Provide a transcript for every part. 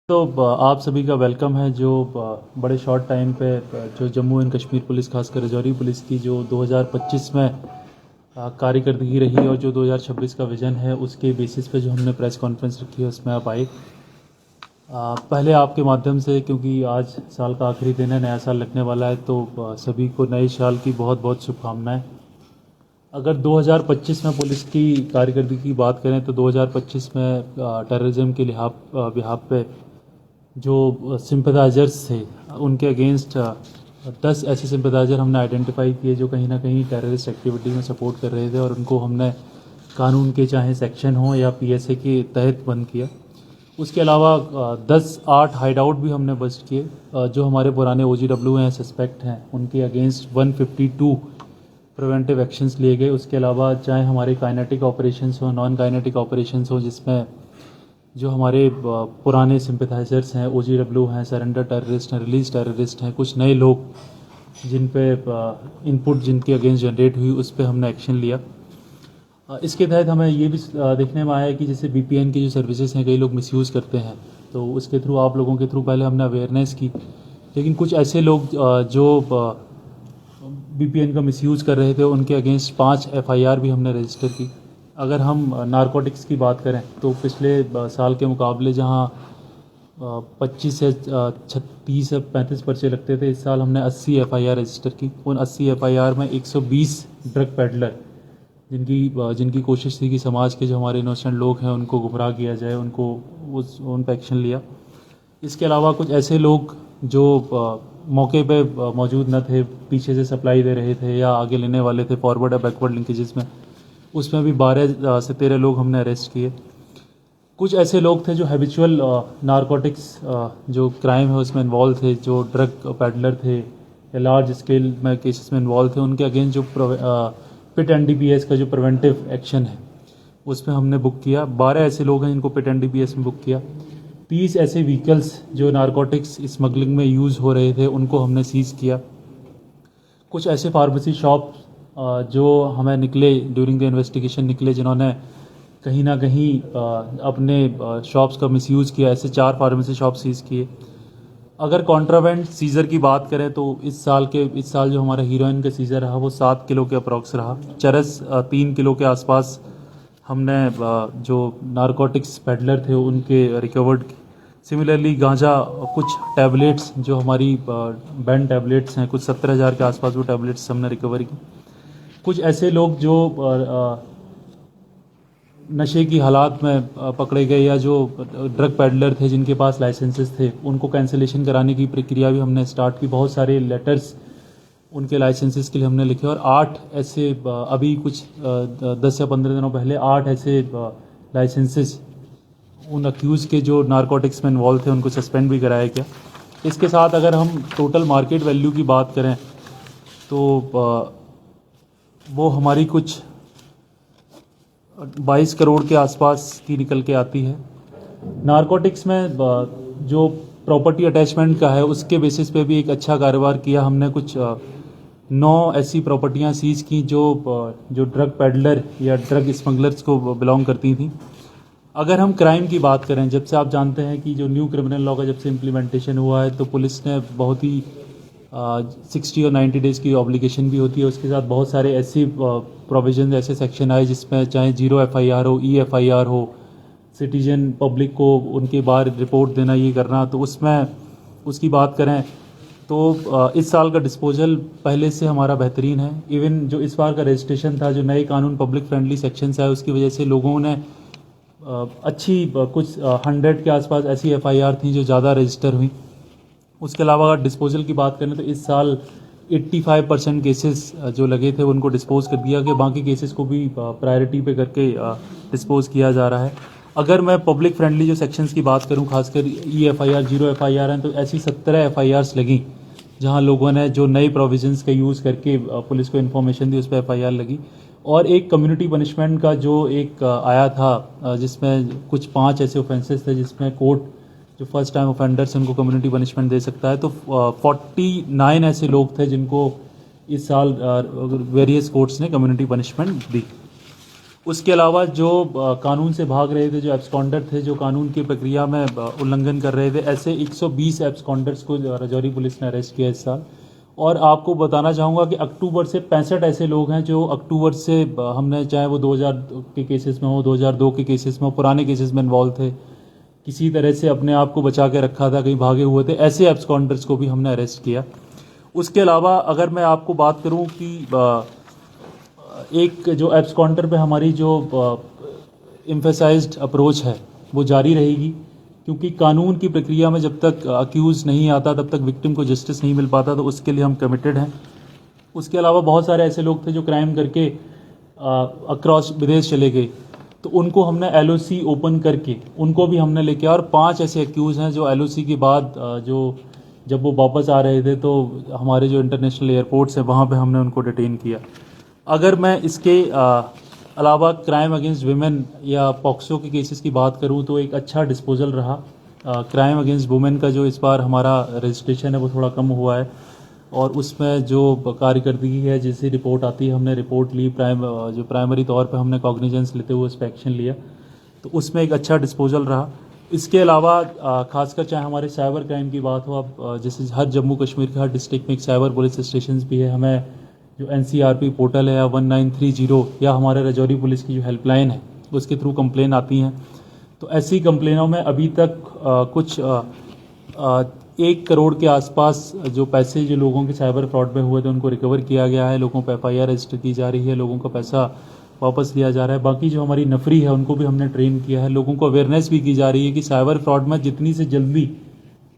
तो आप सभी का वेलकम है जो बड़े शॉर्ट टाइम पे जो जम्मू एंड कश्मीर पुलिस खासकर राजौरी पुलिस की जो 2025 में कारकर्दगी रही और जो 2026 का विज़न है उसके बेसिस पे जो हमने प्रेस कॉन्फ्रेंस रखी है उसमें आप आए। पहले आपके माध्यम से, क्योंकि आज साल का आखिरी दिन है, नया साल लगने वाला है, तो सभी को नए साल की बहुत बहुत शुभकामनाएं। अगर 2025 में पुलिस की कारकर्दगी की बात करें तो 2025 में टेररिज्म के बिहाफ पे जो सिंपथाइजर्स थे उनके अगेंस्ट 10 ऐसे सिंपथाइजर हमने आइडेंटिफाई किए जो कहीं ना कहीं टेररिस्ट एक्टिविटी में सपोर्ट कर रहे थे, और उनको हमने कानून के चाहे सेक्शन हो या पीएसए के तहत बंद किया। उसके अलावा 10-8 हाइड आउट भी हमने बस्ट किए। जो हमारे पुराने OGW हैं, सस्पेक्ट हैं, उनके अगेंस्ट 152 प्रिवेंटिव एक्शंस लिए गए। उसके अलावा चाहे हमारे काइनेटिक ऑपरेशंस हो, नॉन काइनेटिक ऑपरेशंस हो, जिसमें जो हमारे पुराने सिंपथाइजर्स हैं, OGW हैं, सरेंडर टेररिस्ट हैं, रिलीज टेररिस्ट हैं, कुछ नए लोग जिन पे इनपुट जिनके अगेंस्ट जनरेट हुई, उस पर हमने एक्शन लिया। इसके तहत हमें ये भी देखने में आया है कि जैसे VPN की जो सर्विसेज हैं कई लोग मिसयूज़ करते हैं, तो उसके थ्रू, आप लोगों के थ्रू पहले हमने अवेयरनेस की, लेकिन कुछ ऐसे लोग जो VPN का मिसयूज़ कर रहे थे उनके अगेंस्ट 5 FIR भी हमने रजिस्टर की। अगर हम नारकोटिक्स की बात करें तो पिछले साल के मुकाबले जहां 25 से 36 से 35 पर्चे लगते थे, इस साल हमने 80 FIR रजिस्टर की। उन 80 FIR में 120 ड्रग पेडलर जिनकी कोशिश थी कि समाज के जो हमारे इनोसेंट लोग हैं उनको गुमराह किया जाए, उन पर एक्शन लिया। इसके अलावा कुछ ऐसे लोग जो मौके पे मौजूद न थे, पीछे से सप्लाई दे रहे थे या आगे लेने वाले थे फॉरवर्ड या बैकवर्ड लिंकेजेस में, उसमें भी 12 से 13 लोग हमने अरेस्ट किए। कुछ ऐसे लोग थे जो हैबिचुअल नारकोटिक्स जो क्राइम है उसमें इन्वॉल्व थे, जो ड्रग पैडलर थे या लार्ज स्केल में केसेस में इन्वॉल्व थे, उनके अगेंस्ट जो पिट NDPS का जो प्रिवेंटिव एक्शन है उसमें हमने बुक किया। 12 ऐसे लोग हैं जिनको पिट NDPS में बुक किया। 30 ऐसे व्हीकल्स जो नारकोटिक्स स्मगलिंग में यूज़ हो रहे थे उनको हमने सीज़ किया। कुछ ऐसे फार्मेसी शॉप जो हमें निकले, ड्यूरिंग द इन्वेस्टिगेशन निकले, जिन्होंने कहीं ना कहीं अपने शॉप्स का मिसयूज़ किया, ऐसे 4 फार्मेसी शॉप सीज़ किए। अगर कॉन्ट्राबैंड सीज़र की बात करें तो इस साल जो हमारा हीरोइन का सीज़र रहा वो 7 किलो के अप्रॉक्स रहा। चरस 3 किलो के आसपास हमने जो नारकोटिक्स पेडलर थे उनके रिकवर्ड। सिमिलरली गांजा, कुछ टैबलेट्स जो हमारी बैंड टैबलेट्स हैं, कुछ 70,000 के आसपास वो टैबलेट्स हमने रिकवर की। कुछ ऐसे लोग जो नशे की हालात में पकड़े गए या जो ड्रग पेडलर थे जिनके पास लाइसेंसेस थे, उनको कैंसिलेशन कराने की प्रक्रिया भी हमने स्टार्ट की। बहुत सारे लेटर्स उनके लाइसेंसेस के लिए हमने लिखे, और 8 ऐसे अभी कुछ 10 या 15 दिनों पहले 8 ऐसे लाइसेंसेस उन अक्यूज़ के जो नारकोटिक्स में इन्वॉल्व थे उनको सस्पेंड भी कराया गया। इसके साथ अगर हम टोटल मार्केट वैल्यू की बात करें तो वो हमारी कुछ 22 करोड़ के आसपास की निकल के आती है। नारकोटिक्स में जो प्रॉपर्टी अटैचमेंट का है उसके बेसिस पे भी एक अच्छा कारोबार किया हमने। कुछ 9 ऐसी प्रॉपर्टियां सीज की जो ड्रग पेडलर या ड्रग स्मगलर्स को बिलोंग करती थी। अगर हम क्राइम की बात करें, जब से आप जानते हैं कि जो न्यू क्रिमिनल लॉ का जब से इम्प्लीमेंटेशन हुआ है तो पुलिस ने बहुत ही 60 और 90 डेज़ की ऑब्लिगेशन भी होती है, उसके साथ बहुत सारे ऐसी प्रोविजन, ऐसे सेक्शन आए जिसमें चाहे 0 FIR हो, EFIR हो, सिटीजन पब्लिक को उनके बाहर रिपोर्ट देना, ये करना, तो उसमें उसकी बात करें तो इस साल का डिस्पोजल पहले से हमारा बेहतरीन है। इवन जो इस बार का रजिस्ट्रेशन था, जो नए कानून पब्लिक फ्रेंडली सेक्शंस आए, उसकी वजह से लोगों ने अच्छी कुछ 100 के आसपास ऐसी FIR थी जो ज़्यादा रजिस्टर हुई। उसके अलावा अगर डिस्पोजल की बात करें तो इस साल 85% केसेस जो लगे थे उनको डिस्पोज कर दिया गया, बाकी केसेस को भी प्रायोरिटी पे करके डिस्पोज किया जा रहा है। अगर मैं पब्लिक फ्रेंडली जो सेक्शंस की बात करूं, खासकर EFIR 0 FIR हैं, तो ऐसी 17 FIRs लगी जहां लोगों ने जो नए प्रोविजंस का यूज़ करके पुलिस को इन्फॉर्मेशन दी, उस पर FIR लगी। और एक कम्युनिटी पनिशमेंट का जो एक आया था जिसमें कुछ 5 ऐसे ऑफेंसेस थे जिसमें कोर्ट जो फर्स्ट टाइम ऑफेंडर्स उनको कम्युनिटी पनिशमेंट दे सकता है। तो 49 ऐसे लोग थे जिनको इस साल वेरियस कोर्ट्स ने कम्युनिटी पनिशमेंट दी। उसके अलावा जो कानून से भाग रहे थे, जो एब्सकॉन्डर थे, जो कानून की प्रक्रिया में उल्लंघन कर रहे थे, ऐसे 120 एब्सकॉन्डर्स को राजौरी पुलिस ने अरेस्ट किया इस साल। और आपको बताना चाहूँगा कि अक्टूबर से 65 ऐसे लोग हैं जो अक्टूबर से हमने, चाहे वो 2000 के केसेस में हो, 2002 के केसेस में हो, पुराने केसेस में इन्वॉल्व थे, किसी तरह से अपने आप को बचा के रखा था, कहीं भागे हुए थे, ऐसे एब्सकॉन्डर्स को भी हमने अरेस्ट किया। उसके अलावा अगर मैं आपको बात करूं कि एक जो एब्सकॉन्डर पे हमारी जो एम्फेसाइज्ड अप्रोच है वो जारी रहेगी, क्योंकि कानून की प्रक्रिया में जब तक अक्यूज़ नहीं आता तब तक विक्टिम को जस्टिस नहीं मिल पाता, तो उसके लिए हम कमिटेड हैं। उसके अलावा बहुत सारे ऐसे लोग थे जो क्राइम करके अक्रॉस विदेश चले गए, तो उनको हमने एलओसी ओपन करके उनको भी हमने लेके आया। और 5 ऐसे अक्यूज़ हैं जो एलओसी के बाद जो जब वो वापस आ रहे थे तो हमारे जो इंटरनेशनल एयरपोर्ट्स हैं वहाँ पे हमने उनको डिटेन किया। अगर मैं इसके अलावा क्राइम अगेंस्ट वुमेन या पॉक्सो के केसेस की बात करूं तो एक अच्छा डिस्पोजल रहा। क्राइम अगेंस्ट वुमेन का जो इस बार हमारा रजिस्ट्रेशन है वो थोड़ा कम हुआ है, और उसमें जो कारकर्दगी है, जैसी रिपोर्ट आती है, हमने रिपोर्ट ली, जो प्राइमरी तौर पे हमने कॉग्निजेंस लेते हुए उस पर एक्शन लिया, तो उसमें एक अच्छा डिस्पोजल रहा। इसके अलावा खासकर चाहे हमारे साइबर क्राइम की बात हो, अब जैसे हर जम्मू कश्मीर के हर डिस्ट्रिक्ट में एक साइबर पुलिस स्टेशन भी है, हमें जो NCRP पोर्टल है या 1930 या हमारे राजौरी पुलिस की जो हेल्पलाइन है उसके थ्रू कंप्लेन आती हैं, तो ऐसी कंप्लेनों में अभी तक कुछ 1 करोड़ के आसपास जो पैसे जो लोगों के साइबर फ्रॉड में हुए थे उनको रिकवर किया गया है, लोगों पर FIR रजिस्टर की जा रही है, लोगों का पैसा वापस लिया जा रहा है। बाकी जो हमारी नफरी है उनको भी हमने ट्रेन किया है, लोगों को अवेयरनेस भी की जा रही है कि साइबर फ्रॉड में जितनी से जल्दी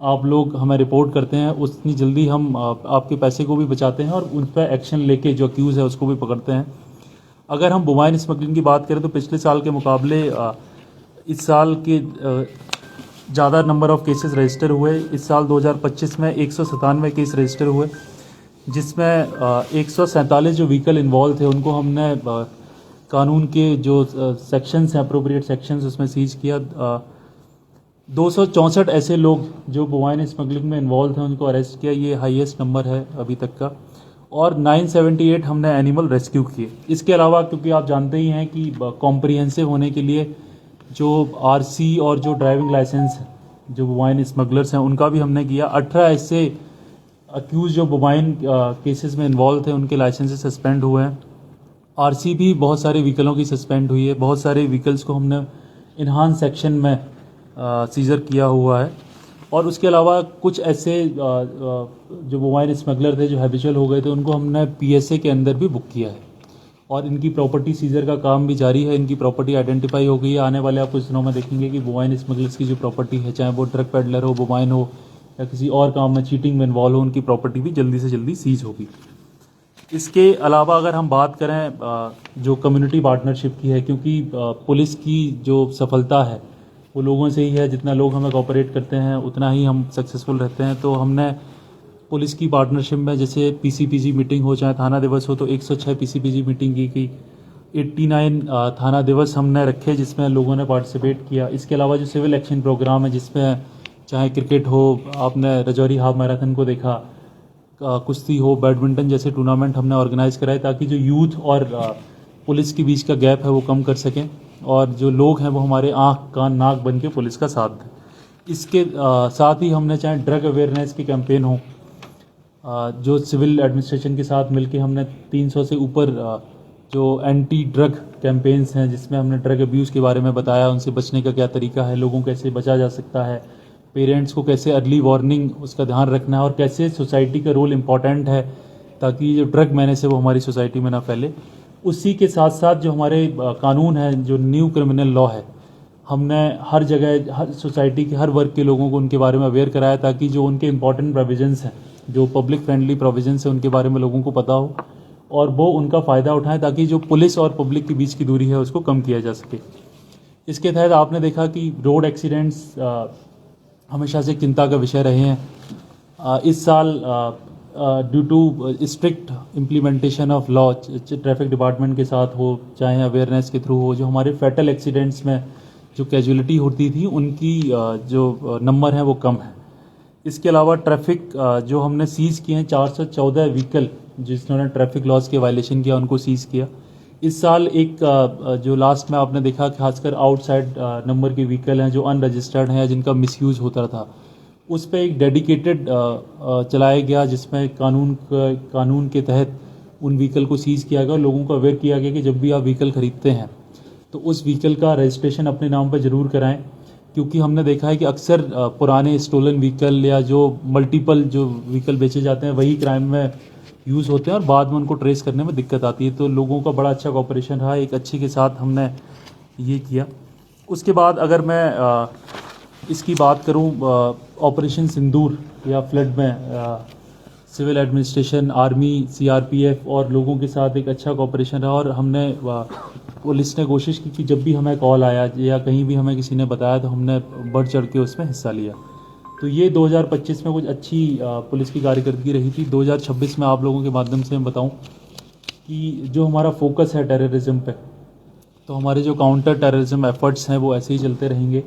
आप लोग हमें रिपोर्ट करते हैं उतनी जल्दी हम आपके पैसे को भी बचाते हैं और उन पर एक्शन लेके जो अक्यूज़ है उसको भी पकड़ते हैं। अगर हम मोबाइल स्मगलिंग की बात करें तो पिछले साल के मुकाबले इस साल के ज़्यादा नंबर ऑफ़ केसेस रजिस्टर हुए। इस साल 2025 में 197 केस रजिस्टर हुए, जिसमें 147 जो व्हीकल इन्वॉल्व थे उनको हमने कानून के जो सेक्शंस हैं, अप्रोप्रिएट सेक्शंस, उसमें सीज किया। 264 ऐसे लोग जो मोबाइल स्मगलिंग में इन्वॉल्व थे उनको अरेस्ट किया, ये हाईएस्ट नंबर है अभी तक का। और 978 हमने एनिमल रेस्क्यू किए। इसके अलावा क्योंकि आप जानते ही हैं कि कॉम्प्रिहेंसिव होने के लिए जो RC और जो ड्राइविंग लाइसेंस जो मोबाइल स्मगलर्स हैं उनका भी हमने किया। 18 ऐसे अक्यूज़ जो मोबाइल केसेस में इन्वॉल्व थे उनके लाइसेंसेस सस्पेंड हुए हैं। RC भी बहुत सारे व्हीकलों की सस्पेंड हुई है, बहुत सारे व्हीकल्स को हमने इन्हांस सेक्शन में सीजर किया हुआ है। और उसके अलावा कुछ ऐसे जो मोबाइल स्मगलर थे जो हैबिचुअल हो गए थे उनको हमने PSA के अंदर भी बुक किया है, और इनकी प्रॉपर्टी सीजर का काम भी जारी है। इनकी प्रॉपर्टी आइडेंटिफाई हो गई है। आने वाले आप कुछ दिनों में देखेंगे कि मोबाइल स्मगलर्स की जो प्रॉपर्टी है, चाहे वो ड्रग पेडलर हो, मोबाइल हो, या किसी और काम में चीटिंग में इन्वॉल्व हो, उनकी प्रॉपर्टी भी जल्दी से जल्दी सीज होगी। इसके अलावा अगर हम बात करें जो कम्युनिटी पार्टनरशिप की है, क्योंकि पुलिस की जो सफलता है वो लोगों से ही है, जितना लोग हमें कोऑपरेट करते हैं उतना ही हम सक्सेसफुल रहते हैं। तो हमने पुलिस की पार्टनरशिप में जैसे PCPG मीटिंग हो, चाहे थाना दिवस हो, तो 106 PCPG मीटिंग की 89 थाना दिवस हमने रखे जिसमें लोगों ने पार्टिसिपेट किया। इसके अलावा जो सिविल एक्शन प्रोग्राम है जिसमें चाहे क्रिकेट हो, आपने राजौरी हाफ मैराथन को देखा, कुश्ती हो, बैडमिंटन जैसे टूर्नामेंट हमने ऑर्गेनाइज कराए ताकि जो यूथ और पुलिस के बीच का गैप है वो कम कर सकें, और जो लोग हैं वो हमारे आँख कान नाक बन के पुलिस का साथ दें। इसके साथ ही हमने चाहे ड्रग अवेयरनेस की कैंपेन हो, जो सिविल एडमिनिस्ट्रेशन के साथ मिलके हमने 300 से ऊपर जो एंटी ड्रग कैंपेन्स हैं जिसमें हमने ड्रग अब्यूज़ के बारे में बताया, उनसे बचने का क्या तरीका है, लोगों कैसे बचा जा सकता है, पेरेंट्स को कैसे अर्ली वार्निंग उसका ध्यान रखना है, और कैसे सोसाइटी का रोल इम्पॉर्टेंट है ताकि जो ड्रग मैनेज है वो हमारी सोसाइटी में ना फैले। उसी के साथ साथ जो हमारे कानून है, जो न्यू क्रिमिनल लॉ है, हमने हर जगह हर सोसाइटी के हर वर्ग के लोगों को उनके बारे में अवेयर कराया ताकि जो उनके इम्पॉर्टेंट प्रोविजंस हैं, जो पब्लिक फ्रेंडली प्रोविजंस हैं, उनके बारे में लोगों को पता हो और वो उनका फ़ायदा उठाएं ताकि जो पुलिस और पब्लिक के बीच की दूरी है उसको कम किया जा सके। इसके तहत आपने देखा कि रोड एक्सीडेंट्स हमेशा से चिंता का विषय रहे हैं। इस साल due to strict implementation of law, traffic department के साथ हो, चाहे अवेयरनेस के थ्रू हो, जो हमारे फैटल एक्सीडेंट्स में जो कैजुअलिटी होती थी उनकी जो नंबर है वो कम है। इसके अलावा ट्रैफिक जो हमने सीज़ किए हैं 414 व्हीकल जिन्होंने ट्रैफिक लॉज के वायलेशन किया उनको सीज़ किया। इस साल एक जो लास्ट में आपने देखा, खासकर आउटसाइड नंबर के व्हीकल हैं जो अनरजिस्टर्ड हैं या जिनका मिसयूज़ होता था, उस पर एक डेडिकेटेड चलाया गया जिसमें कानून के तहत उन व्हीकल को सीज़ किया गया और लोगों को अवेयर किया गया कि जब भी आप व्हीकल ख़रीदते हैं तो उस व्हीकल का रजिस्ट्रेशन अपने नाम पर ज़रूर कराएं, क्योंकि हमने देखा है कि अक्सर पुराने स्टोलन व्हीकल या जो मल्टीपल जो व्हीकल बेचे जाते हैं वही क्राइम में यूज़ होते हैं और बाद में उनको ट्रेस करने में दिक्कत आती है। तो लोगों का बड़ा अच्छा कोऑपरेशन रहा, एक अच्छे के साथ हमने ये किया। उसके बाद अगर मैं इसकी बात करूं, ऑपरेशन सिंदूर या फ्लड में सिविल एडमिनिस्ट्रेशन, आर्मी, सीआरपीएफ और लोगों के साथ एक अच्छा कोऑपरेशन रहा और हमने पुलिस ने कोशिश की कि जब भी हमें कॉल आया या कहीं भी हमें किसी ने बताया तो हमने बढ़ चढ़ के उसमें हिस्सा लिया। तो ये 2025 में कुछ अच्छी पुलिस की कार्यकर्दगी रही थी। 2026 में आप लोगों के माध्यम से मैं बताऊं कि जो हमारा फोकस है टेररिज्म पे, तो हमारे जो काउंटर टेररिज्म एफर्ट्स हैं वो ऐसे ही चलते रहेंगे।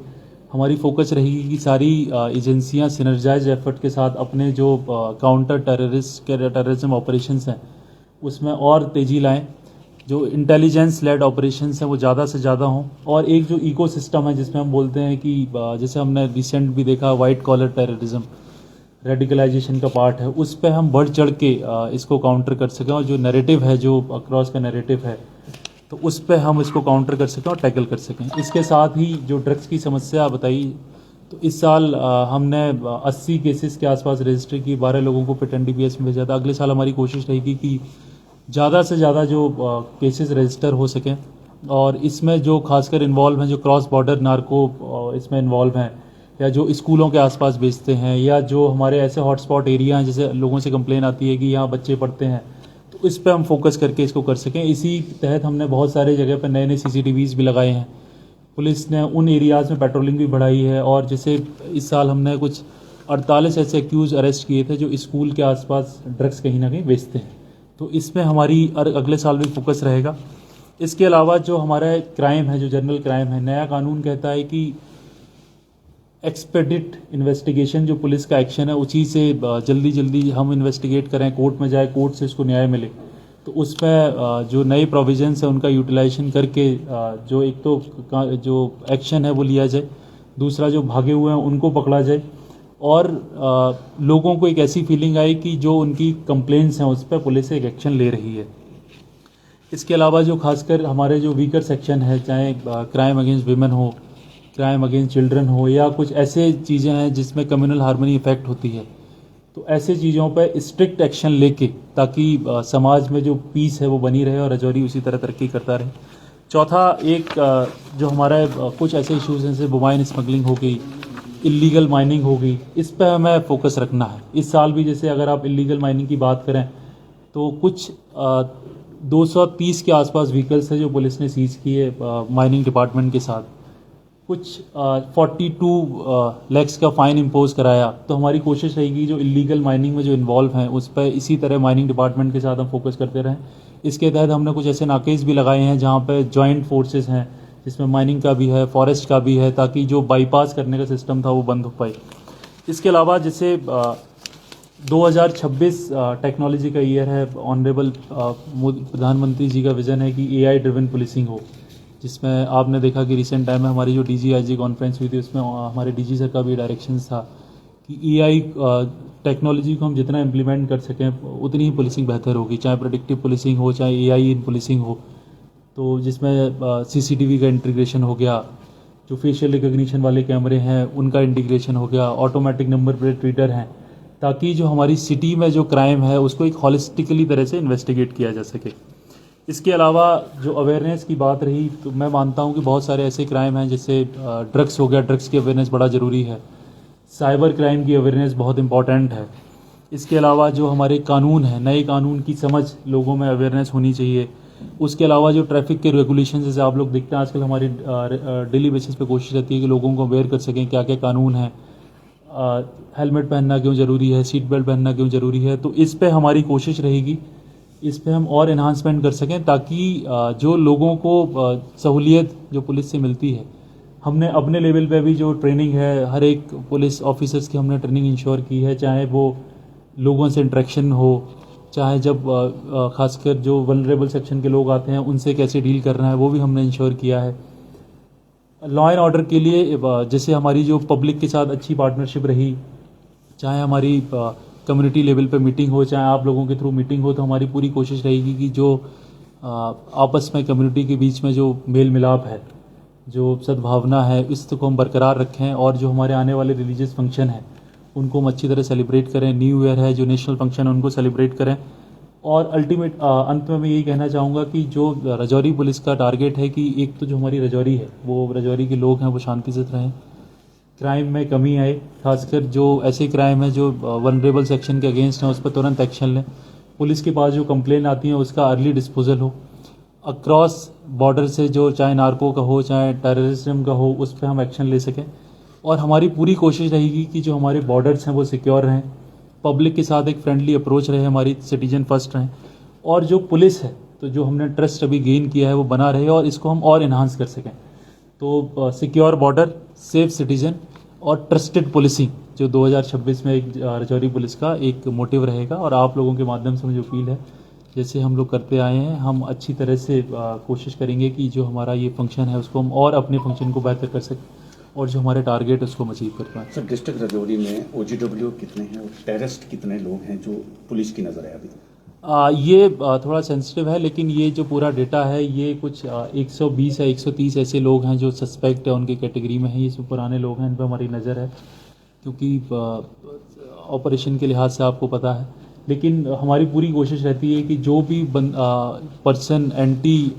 हमारी फोकस रहेगी कि सारी एजेंसियां सिनर्जाइज एफर्ट के साथ अपने जो काउंटर टेररिज्म ऑपरेशंस हैं उसमें और तेज़ी लाएं। जो इंटेलिजेंस लेड ऑपरेशंस हैं वो ज़्यादा से ज़्यादा हों और एक जो इकोसिस्टम है जिसमें हम बोलते हैं कि जैसे हमने रिसेंट भी देखा वाइट कॉलर टेररिज्म, रेडिकलाइजेशन का पार्ट है, उस पर हम बढ़ चढ़ के इसको काउंटर कर सकें और जो नैरेटिव है, जो अक्रॉस का नैरेटिव है, तो उस पर हम इसको काउंटर कर सकें और टैकल कर सकें। इसके साथ ही जो ड्रग्स की समस्या बताई, तो इस साल हमने 80 केसेस के आसपास रजिस्टर की, 12 लोगों को पिट एनडीपीएस में भेजा था। अगले साल हमारी कोशिश रहेगी कि ज़्यादा से ज़्यादा जो केसेस रजिस्टर हो सकें और इसमें जो खासकर इन्वॉल्व हैं, जो क्रॉस बॉर्डर नार्को इसमें इन्वॉल्व हैं या जो स्कूलों के आसपास बेचते हैं या जो हमारे ऐसे हॉटस्पॉट एरिया हैं जैसे लोगों से कंप्लेन आती है कि यहाँ बच्चे पढ़ते हैं, तो इस पर हम फोकस करके इसको कर सकें। इसी तहत हमने बहुत सारे जगह पर नए नए CCTVs भी लगाए हैं। पुलिस ने उन एरियाज़ में पेट्रोलिंग भी बढ़ाई है और जैसे इस साल हमने कुछ 48 ऐसे एक्यूज़ अरेस्ट किए थे जो स्कूल के आसपास ड्रग्स कहीं ना कहीं बेचते हैं। तो इसमें हमारी अगले साल भी फोकस रहेगा। इसके अलावा जो हमारा क्राइम है, जो जनरल क्राइम है, नया कानून कहता है कि एक्सपेडिट इन्वेस्टिगेशन, जो पुलिस का एक्शन है उसी से जल्दी जल्दी हम इन्वेस्टिगेट करें, कोर्ट में जाए, कोर्ट से इसको न्याय मिले। तो उसमें जो नए प्रोविजंस है उनका यूटिलाइजेशन करके जो एक तो जो एक्शन है वो लिया जाए, दूसरा जो भागे हुए हैं उनको पकड़ा जाए और लोगों को एक ऐसी फीलिंग आई कि जो उनकी कंप्लेंट्स हैं उस पर पुलिस एक एक्शन ले रही है। इसके अलावा जो खासकर हमारे जो वीकर सेक्शन है, चाहे क्राइम अगेंस्ट विमेन हो, क्राइम अगेंस्ट चिल्ड्रन हो या कुछ ऐसे चीज़ें हैं जिसमें कम्युनल हार्मनी इफेक्ट होती है, तो ऐसे चीज़ों पर स्ट्रिक्ट एक्शन लेके ताकि समाज में जो पीस है वो बनी रहे और रजौरी उसी तरह तरक्की करता रहे। चौथा, एक जो हमारा कुछ ऐसे इश्यूज़ हैं जैसे मोबाइल स्मगलिंग हो गई, इलीगल माइनिंग हो गई, इस पर हमें फोकस रखना है। इस साल भी जैसे अगर आप इलीगल माइनिंग की बात करें तो कुछ 230 के आसपास व्हीकल्स है जो पुलिस ने सीज किए माइनिंग डिपार्टमेंट के साथ। कुछ 42 लैक्स का फ़ाइन इम्पोज कराया। तो हमारी कोशिश रहेगी जो इलीगल माइनिंग में जो इन्वॉल्व हैं उस पर इसी तरह माइनिंग डिपार्टमेंट के साथ हम फोकस करते रहें। इसके तहत हमने कुछ ऐसे नाकेज भी लगाए हैं जहाँ पे जॉइंट फोर्सेस हैं, जिसमें माइनिंग का भी है, फॉरेस्ट का भी है, ताकि जो बाईपास करने का सिस्टम था वो बंद हो पाए। इसके अलावा जैसे 2026 टेक्नोलॉजी का ईयर है। ऑनरेबल प्रधानमंत्री जी का विज़न है कि AI ड्रिवन पुलिसिंग हो, जिसमें आपने देखा कि रिसेंट टाइम में हमारी जो DGIG कॉन्फ्रेंस हुई थी उसमें हमारे DG सर का भी डायरेक्शन था कि AI टेक्नोलॉजी को हम जितना इम्प्लीमेंट कर सकें उतनी ही पुलिसिंग बेहतर होगी, चाहे प्रेडिक्टिव पुलिसिंग हो, चाहे AI इन पुलिसिंग हो। तो जिसमें CCTV का इंटीग्रेशन हो गया, जो फेशियल रिकग्निशन वाले कैमरे हैं उनका इंटीग्रेशन हो गया, ऑटोमेटिक नंबर प्लेट रीडर हैं, ताकि जो हमारी सिटी में जो क्राइम है उसको एक हॉलिस्टिकली तरह से इन्वेस्टिगेट किया जा सके। इसके अलावा जो अवेयरनेस की बात रही, तो मैं मानता हूं कि बहुत सारे ऐसे क्राइम हैं जैसे ड्रग्स हो गया, ड्रग्स की अवेयरनेस बड़ा ज़रूरी है। साइबर क्राइम की अवेयरनेस बहुत इंपॉर्टेंट है। इसके अलावा जो हमारे कानून हैं, नए कानून की समझ लोगों में अवेयरनेस होनी चाहिए। उसके अलावा जो ट्रैफिक के रेगुलेशन जैसे आप लोग देखते हैं आजकल, हमारी डेली बेसिस पे कोशिश रहती है कि लोगों को अवेयर कर सकें क्या क्या कानून है, हेलमेट पहनना क्यों ज़रूरी है, सीट बेल्ट पहनना क्यों ज़रूरी है। तो इस पे हमारी कोशिश रहेगी, इस पे हम और इन्हांसमेंट कर सकें ताकि जो लोगों को सहूलियत जो पुलिस से मिलती है, हमने अपने लेवल पे भी जो ट्रेनिंग है हर एक पुलिस ऑफिसर्स की हमने ट्रेनिंग इंश्योर की है, चाहे वो लोगों से इंटरेक्शन हो, चाहे जब खासकर जो वल्नरेबल सेक्शन के लोग आते हैं उनसे कैसे डील करना है वो भी हमने इंश्योर किया है। लॉ एंड ऑर्डर के लिए जैसे हमारी जो पब्लिक के साथ अच्छी पार्टनरशिप रही, चाहे हमारी कम्युनिटी लेवल पे मीटिंग हो, चाहे आप लोगों के थ्रू मीटिंग हो, तो हमारी पूरी कोशिश रहेगी कि जो आपस में कम्युनिटी के बीच में जो मेल मिलाप है, जो सद्भावना है, इसको हम बरकरार रखें। और जो हमारे आने वाले रिलीजियस फंक्शन हैं उनको हम अच्छी तरह सेलिब्रेट करें। न्यू ईयर है, जो नेशनल फंक्शन है, उनको सेलिब्रेट करें। और अल्टीमेट अंत में मैं यही कहना चाहूँगा कि जो राजौरी पुलिस का टारगेट है कि एक तो जो हमारी राजौरी है, वो राजौरी के लोग हैं वो शांति से रहें, क्राइम में कमी आए, खासकर जो ऐसे क्राइम है जो वनरेबल सेक्शन के अगेंस्ट हैं उस पर तुरंत एक्शन लें। पुलिस के पास जो कंप्लेन आती है उसका अर्ली डिस्पोजल हो। अक्रॉस बॉर्डर से जो चाहे नार्को का हो, चाहे टेररिज्म का हो, उस पर हम एक्शन ले सकें। और हमारी पूरी कोशिश रहेगी कि जो हमारे बॉर्डर्स हैं वो सिक्योर रहें, पब्लिक के साथ एक फ्रेंडली अप्रोच रहे, हमारी सिटीजन फर्स्ट रहें। और जो पुलिस है, तो जो हमने ट्रस्ट अभी गेन किया है वो बना रहे और इसको हम और इन्हांस कर सकें। तो सिक्योर बॉर्डर, सेफ सिटीजन और ट्रस्टेड पुलिसिंग जो 2026 में एक राजौरी पुलिस का एक मोटिव रहेगा। और आप लोगों के माध्यम से मुझे अपील है, जैसे हम लोग करते आए हैं, हम अच्छी तरह से कोशिश करेंगे कि जो हमारा ये फंक्शन है उसको हम और अपने फंक्शन को बेहतर कर सकें और जो हमारे टारगेट है उसको हम अचीव कर पाएँ। सर, डिस्ट्रिक्ट राजौरी में OGW कितने हैं और टेररिस्ट कितने लोग हैं जो पुलिस की नज़र है अभी? ये थोड़ा सेंसिटिव है, लेकिन ये जो पूरा डेटा है ये कुछ 120 या 130 ऐसे लोग हैं जो सस्पेक्ट है, उनकी कैटेगरी में है। ये सब पुराने लोग हैं, इन पर हमारी नज़र है, क्योंकि ऑपरेशन के लिहाज से आपको पता है। लेकिन हमारी पूरी कोशिश रहती है कि जो भी person anti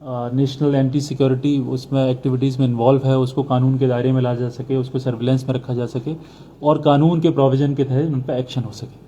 national anti security उसमें एक्टिविटीज़ में इन्वॉल्व है उसको कानून के दायरे में लाया जा सके, उसको सर्विलेंस में रखा जा सके और कानून के प्रोविज़न के तहत उन पर एक्शन हो सके।